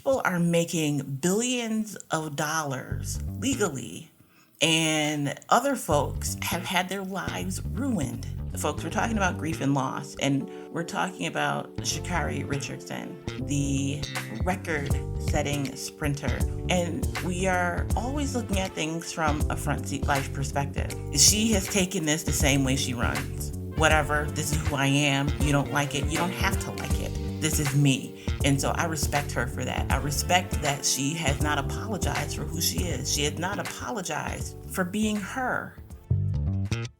people are making billions of dollars legally, and other folks have had their lives ruined. Folks, we're talking about grief and loss, and we're talking about Carri Richardson, the record-setting sprinter. And we are always looking at things from a front seat life perspective. She has taken this the same way she runs. Whatever, this is who I am. You don't like it, you don't have to like it. This is me. And so I respect her for that. I respect that she has not apologized for who she is. She has not apologized for being her.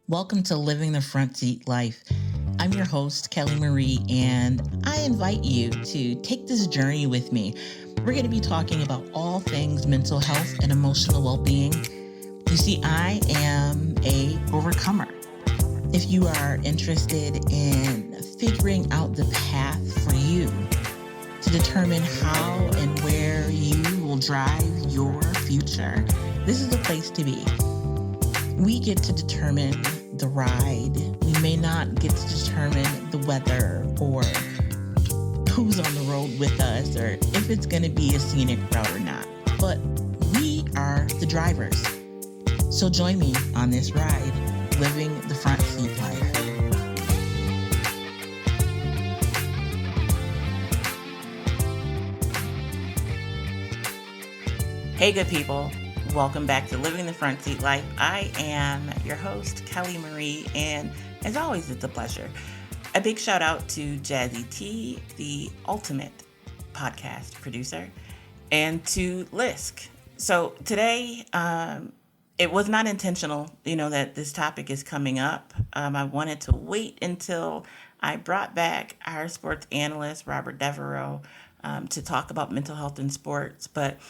Welcome to Living the Front Seat Life. I'm your host, Kelly Marie, and I invite you to take this journey with me. We're going to be talking about all things mental health and emotional well-being. You see, I am a overcomer. If you are interested in figuring out the path for you to determine how and where you will drive your future, this is the place to be. We get to determine the ride. We may not get to determine the weather or who's on the road with us or if it's going to be a scenic route or not, but we are the drivers. So join me on this ride, living the front seat life. Hey, good people. Welcome back to Living the Front Seat Life. I am your host, Kelly Marie, and as always, it's a pleasure. A big shout out to Jazzy T, the ultimate podcast producer, and to Lisk. So today, it was not intentional, that this topic is coming up. I wanted to wait until I brought back our sports analyst, Robert Devereaux, to talk about mental health in sports, but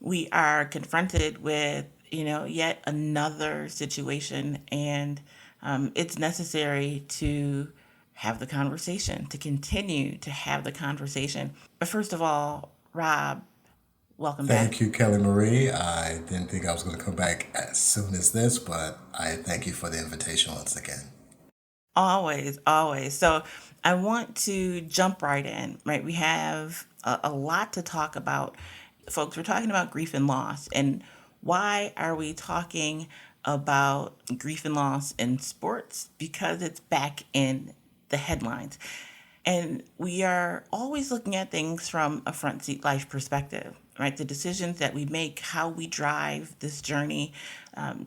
we are confronted with, yet another situation, and it's necessary to have the conversation, to continue to have the conversation. But first of all, Rob, welcome back. Thank you, Kelly Marie. I didn't think I was going to come back as soon as this, but I thank you for the invitation once again. Always, always. So I want to jump right in, right? We have a lot to talk about. Folks, we're talking about grief and loss. And why are we talking about grief and loss in sports? Because it's back in the headlines. And we are always looking at things from a front seat life perspective, right? The decisions that we make, how we drive this journey,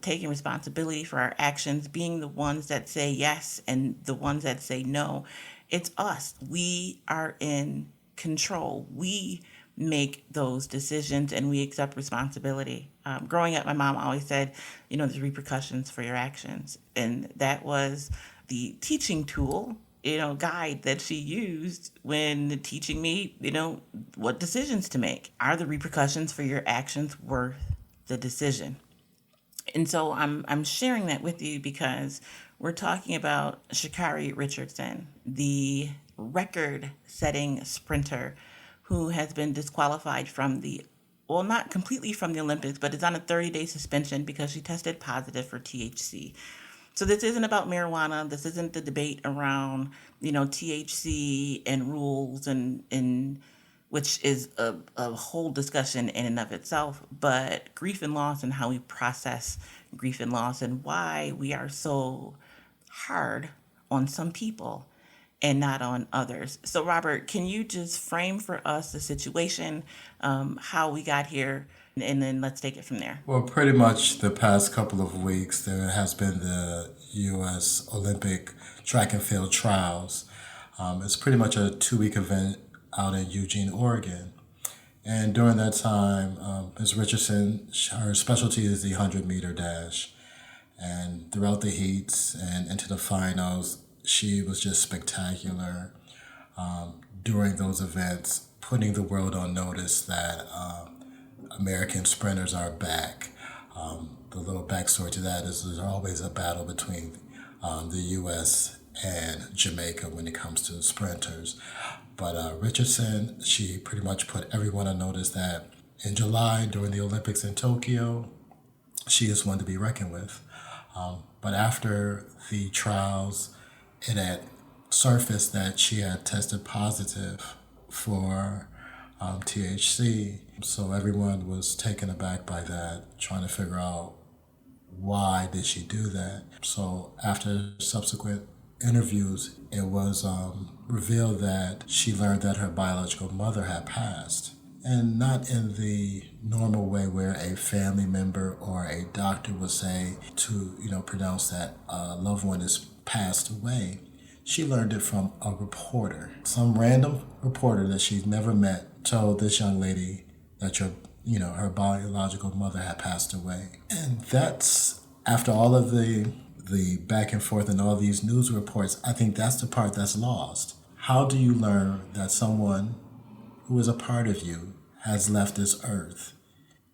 taking responsibility for our actions, being the ones that say yes and the ones that say no. It's us. We are in control. We make those decisions and we accept responsibility. Growing up, my mom always said, there's repercussions for your actions. And that was the teaching tool, guide that she used when teaching me, what decisions to make. Are the repercussions for your actions worth the decision? And so I'm sharing that with you because we're talking about Carri Richardson, the record-setting sprinter who has been disqualified from not completely from the Olympics, but is on a 30-day suspension because she tested positive for THC. So this isn't about marijuana. This isn't the debate around, THC and rules and which is a whole discussion in and of itself, but grief and loss and how we process grief and loss and why we are so hard on some people and not on others. So Robert, can you just frame for us the situation, how we got here, and then let's take it from there. Well, pretty much the past couple of weeks, there has been the U.S. Olympic track and field trials. It's pretty much a 2-week event out in Eugene, Oregon. And during that time, Ms. Richardson, her specialty is the 100-meter dash. And throughout the heats and into the finals, she was just spectacular during those events, putting the world on notice that American sprinters are back. The little backstory to that is there's always a battle between the U.S. and Jamaica when it comes to sprinters. But Richardson, she pretty much put everyone on notice that in July during the Olympics in Tokyo, she is one to be reckoned with. But after the trials, it had surfaced that she had tested positive for THC. So everyone was taken aback by that, trying to figure out why did she do that. So after subsequent interviews, it was revealed that she learned that her biological mother had passed. And not in the normal way where a family member or a doctor would say to, pronounce that a loved one is passed away. She learned it from a reporter. Some random reporter that she's never met told this young lady that her biological mother had passed away. And that's after all of the back and forth and all these news reports, I think that's the part that's lost. How do you learn that someone who is a part of you has left this earth?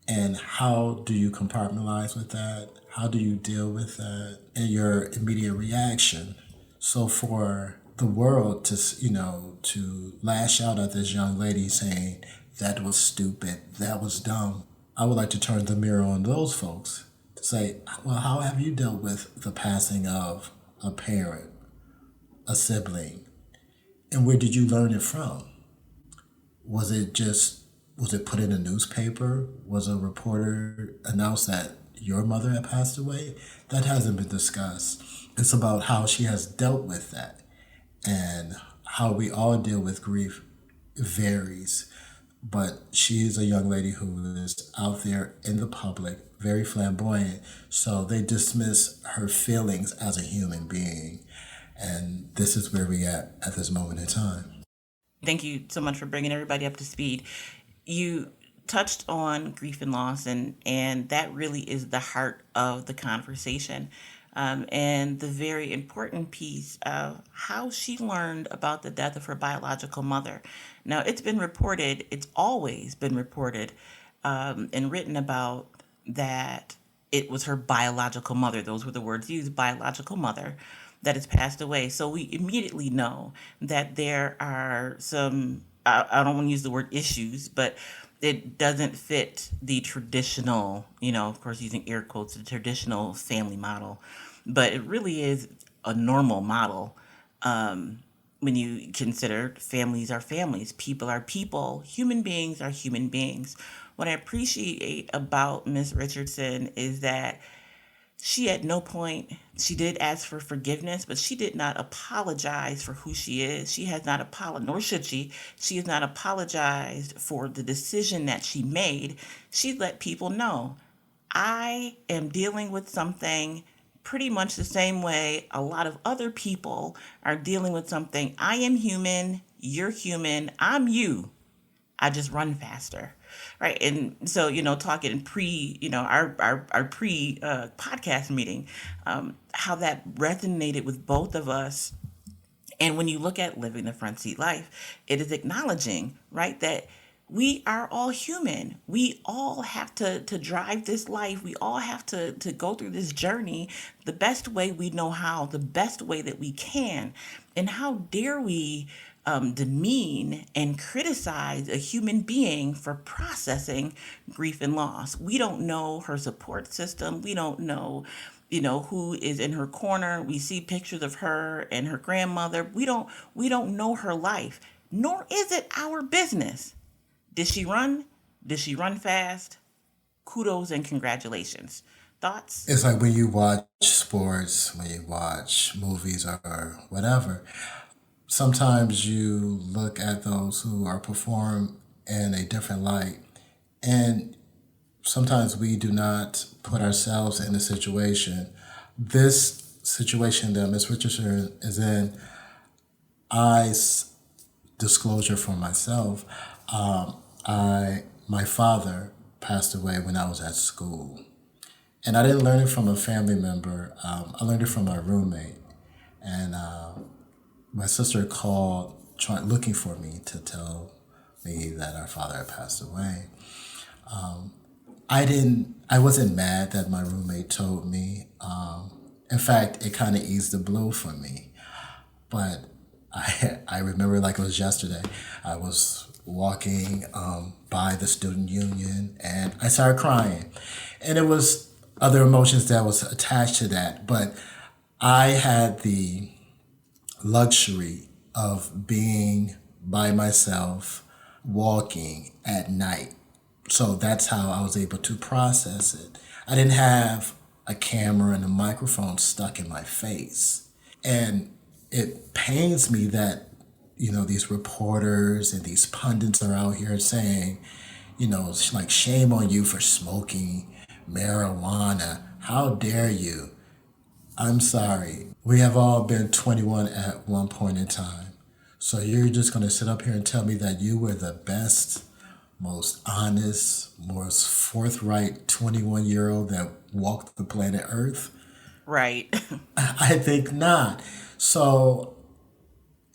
And how do you compartmentalize with that? How do you deal with that and your immediate reaction? So for the world to lash out at this young lady saying that was stupid, that was dumb, I would like to turn the mirror on those folks to say, well, how have you dealt with the passing of a parent, a sibling, and where did you learn it from? Was it put in a newspaper? Was a reporter announced that your mother had passed away? That hasn't been discussed. It's about how she has dealt with that, and how we all deal with grief varies. But she is a young lady who is out there in the public, very flamboyant, so they dismiss her feelings as a human being. And this is where we at this moment in time. Thank you so much for bringing everybody up to speed. You touched on grief and loss, and that really is the heart of the conversation. And the very important piece of how she learned about the death of her biological mother. Now, it's always been reported and written about that it was her biological mother. Those were the words used, biological mother, that has passed away. So we immediately know that there are some, I don't want to use the word issues, but it doesn't fit the traditional, of course, using air quotes, the traditional family model. But it really is a normal model when you consider families are families, people are people, human beings are human beings. What I appreciate about Miss Richardson is that she at no point, she did ask for forgiveness, but she did not apologize for who she is. She has not apologized, nor should she. She has not apologized for the decision that she made. She let people know, I am dealing with something pretty much the same way a lot of other people are dealing with something. I am human, you're human, I'm you. I just run faster. Right. And so, talking pre, our pre podcast meeting, how that resonated with both of us. And when you look at living the front seat life, it is acknowledging, right, that we are all human. We all have to drive this life. We all have to go through this journey the best way we know how, the best way that we can. And how dare we demean and criticize a human being for processing grief and loss? We don't know her support system. We don't know, who is in her corner. We see pictures of her and her grandmother. We don't know her life, nor is it our business. Did she run? Did she run fast? Kudos and congratulations. Thoughts? It's like when you watch sports, when you watch movies or whatever, sometimes you look at those who are performed in a different light. And sometimes we do not put ourselves in a situation. This situation that Miss Richardson is in, I disclosure for myself. My father passed away when I was at school, and I didn't learn it from a family member. I learned it from my roommate, and my sister called, looking for me to tell me that our father had passed away. I wasn't mad that my roommate told me. In fact, it kind of eased the blow for me. But I remember like it was yesterday. I was walking by the student union and I started crying. And it was other emotions that was attached to that. But I had the luxury of being by myself, walking at night. So that's how I was able to process it. I didn't have a camera and a microphone stuck in my face. And it pains me that, these reporters and these pundits are out here saying, it's like, shame on you for smoking marijuana. How dare you? I'm sorry. We have all been 21 at one point in time. So you're just going to sit up here and tell me that you were the best, most honest, most forthright 21-year-old that walked the planet Earth? Right. I think not. So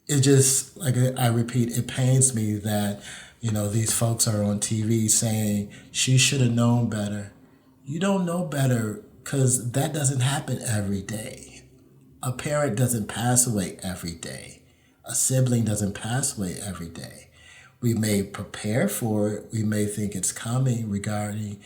it just, like I repeat, it pains me that, these folks are on TV saying she should have known better. You don't know better because that doesn't happen every day. A parent doesn't pass away every day. A sibling doesn't pass away every day. We may prepare for it. We may think it's coming regarding,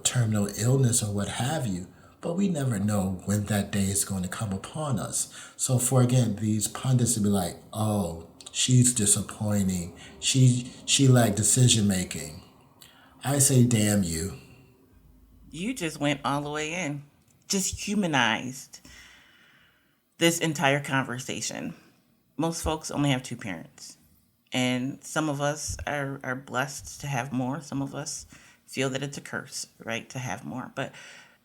terminal illness or what have you. But we never know when that day is going to come upon us. So for, again, these pundits to be like, oh, she's disappointing. She lacked decision making. I say, damn you. You just went all the way in, just humanized this entire conversation. Most folks only have two parents. And some of us are blessed to have more. Some of us feel that it's a curse, right, to have more. But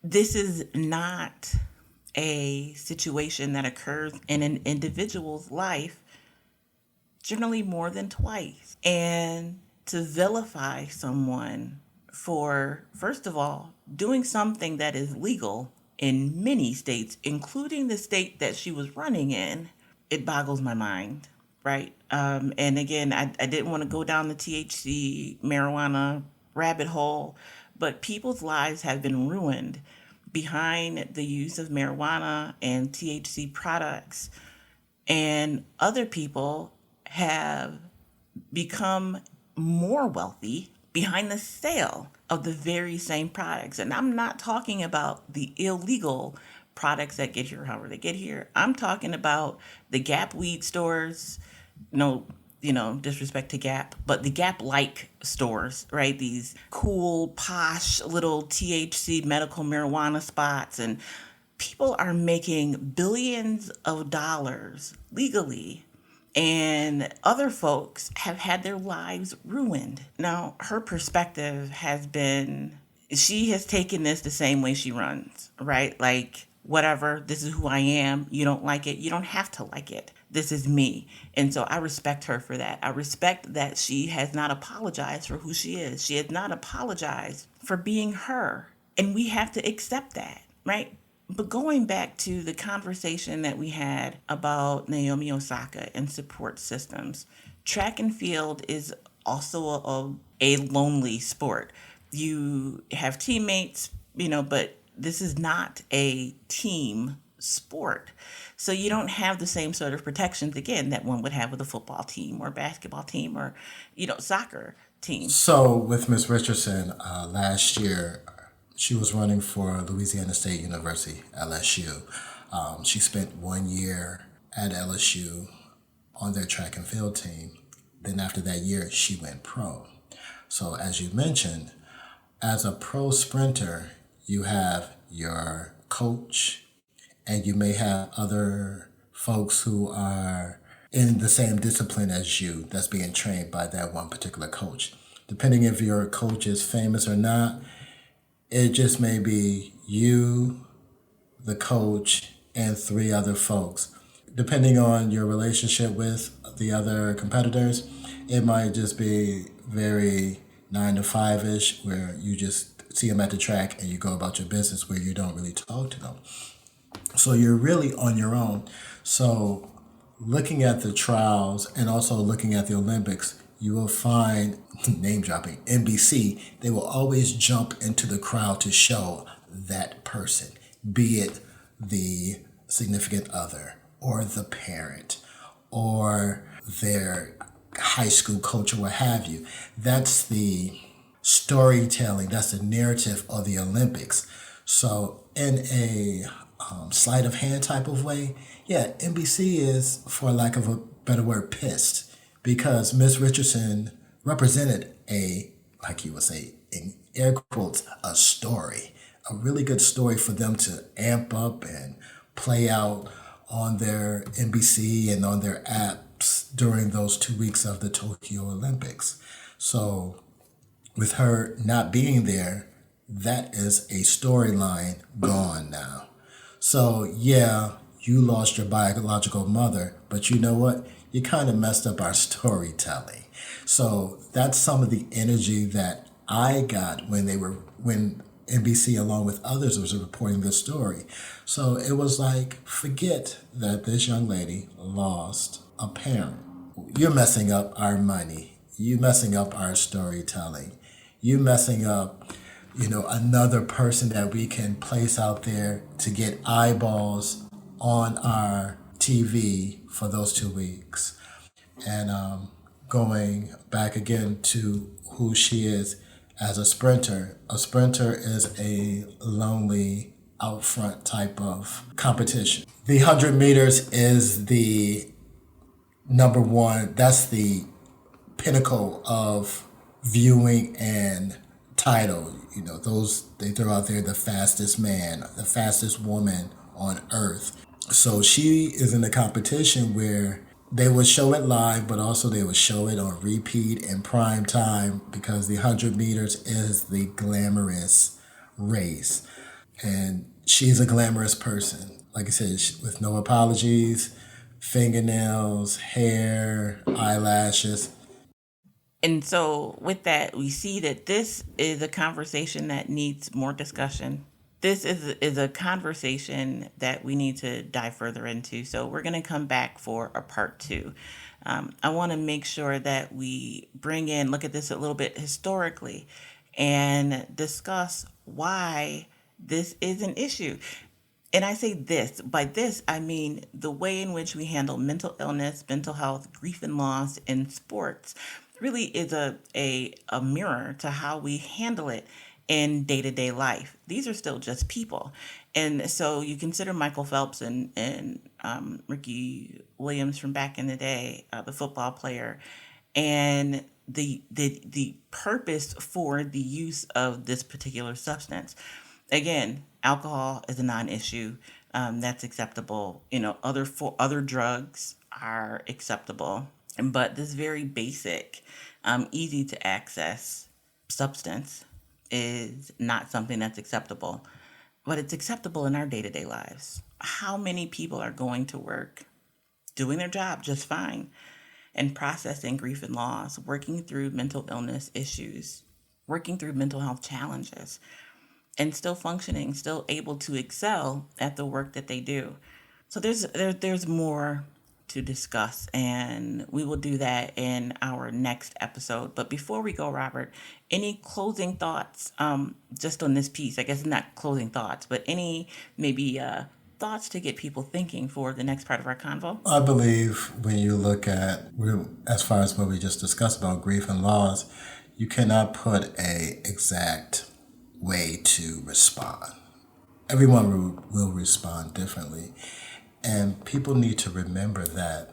this is not a situation that occurs in an individual's life generally more than twice. And to vilify someone for, first of all, doing something that is legal in many states, including the state that she was running in, it boggles my mind, right? And again, I didn't want to go down the THC marijuana rabbit hole, but people's lives have been ruined behind the use of marijuana and THC products. And other people have become more wealthy behind the sale of the very same products. And I'm not talking about the illegal products that get here, however they get here. I'm talking about the Gap weed stores. No, disrespect to Gap, but the Gap like stores, right? These cool, posh little THC medical marijuana spots. And people are making billions of dollars legally, and other folks have had their lives ruined. Now, her perspective has been, she has taken this the same way she runs, right? Like, whatever, this is who I am. You don't like it. You don't have to like it. This is me. And so I respect her for that. I respect that she has not apologized for who she is. She has not apologized for being her. And we have to accept that, right? But going back to the conversation that we had about Naomi Osaka and support systems, track and field is also a lonely sport. You have teammates, but this is not a team sport. So you don't have the same sort of protections, again, that one would have with a football team or basketball team or, soccer team. So with Miss Richardson, last year, she was running for Louisiana State University, LSU. She spent 1 year at LSU on their track and field team. Then after that year, she went pro. So as you mentioned, as a pro sprinter, you have your coach, and you may have other folks who are in the same discipline as you that's being trained by that one particular coach. Depending if your coach is famous or not, it just may be you, the coach, and three other folks. Depending on your relationship with the other competitors, it might just be very 9 to 5-ish, where you just see them at the track and you go about your business, where you don't really talk to them. So you're really on your own. So looking at the trials and also looking at the Olympics, you will find, name dropping, NBC, they will always jump into the crowd to show that person, be it the significant other or the parent or their high school coach or what have you. That's the storytelling, that's the narrative of the Olympics. So in a sleight of hand type of way, yeah, NBC is, for lack of a better word, pissed because Miss Richardson represented like you would say, in air quotes, a story, a really good story for them to amp up and play out on their NBC and on their apps during those 2 weeks of the Tokyo Olympics. So with her not being there, that is a storyline gone now. So yeah, you lost your biological mother, but you know what? You kind of messed up our storytelling. So that's some of the energy that I got when NBC along with others was reporting this story. So it was like, forget that this young lady lost a parent. You're messing up our money. You messing up our storytelling. You messing up, another person that we can place out there to get eyeballs on our TV for those 2 weeks. And going back again to who she is as a sprinter is a lonely out front type of competition. The 100 meters is the number one, that's the pinnacle of viewing and title. Those they throw out there, the fastest man, the fastest woman on earth. So she is in a competition where they would show it live, but also they would show it on repeat in prime time because the 100 meters is the glamorous race. And she's a glamorous person. Like I said, with no apologies, fingernails, hair, eyelashes. And so, with that, we see that this is a conversation that needs more discussion. This is a conversation that we need to dive further into. So, we're going to come back for a part two. I want to make sure that we look at this a little bit historically, and discuss why this is an issue. And I say this, by this, I mean the way in which we handle mental illness, mental health, grief and loss in sports really is a mirror to how we handle it in day to day life. These are still just people. And so you consider Michael Phelps and Ricky Williams from back in the day, the football player, and the purpose for the use of this particular substance. Again, alcohol is a non-issue. That's acceptable. Other drugs are acceptable, but this very basic, easy to access substance is not something that's acceptable. But it's acceptable in our day to day lives. How many people are going to work, doing their job just fine, and processing grief and loss, working through mental illness issues, working through mental health challenges, and still functioning, still able to excel at the work that they do? So there's more to discuss, and we will do that in our next episode. But before we go, Robert, any closing thoughts, just on this piece? I guess not closing thoughts, but any maybe thoughts to get people thinking for the next part of our convo? I believe when you look at, as far as what we just discussed about grief and loss, you cannot put a exact way to respond. Everyone will respond differently. And people need to remember that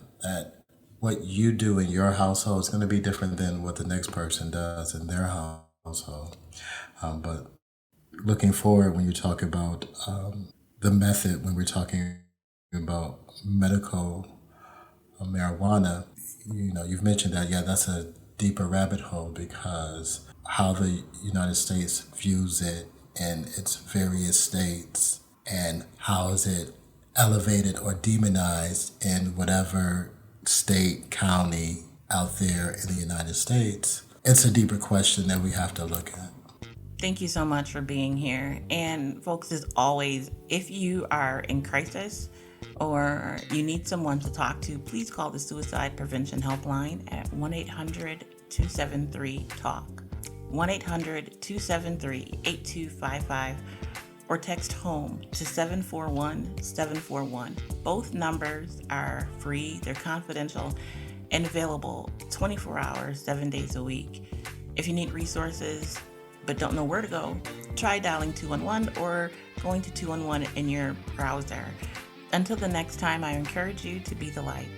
what you do in your household is going to be different than what the next person does in their household. But looking forward, when you talk about the method, when we're talking about medical marijuana, you've mentioned that, yeah, that's a deeper rabbit hole because how the United States views it in its various states and how is it elevated or demonized in whatever state, county out there in the United States. It's a deeper question that we have to look at. Thank you so much for being here. And folks, as always, if you are in crisis or you need someone to talk to, please call the Suicide Prevention Helpline at 1-800-273-TALK, 1-800-273-8255, or text HOME to 741-741. Both numbers are free, they're confidential, and available 24 hours, 7 days a week. If you need resources but don't know where to go, try dialing 211 or going to 211 in your browser. Until the next time, I encourage you to be the light.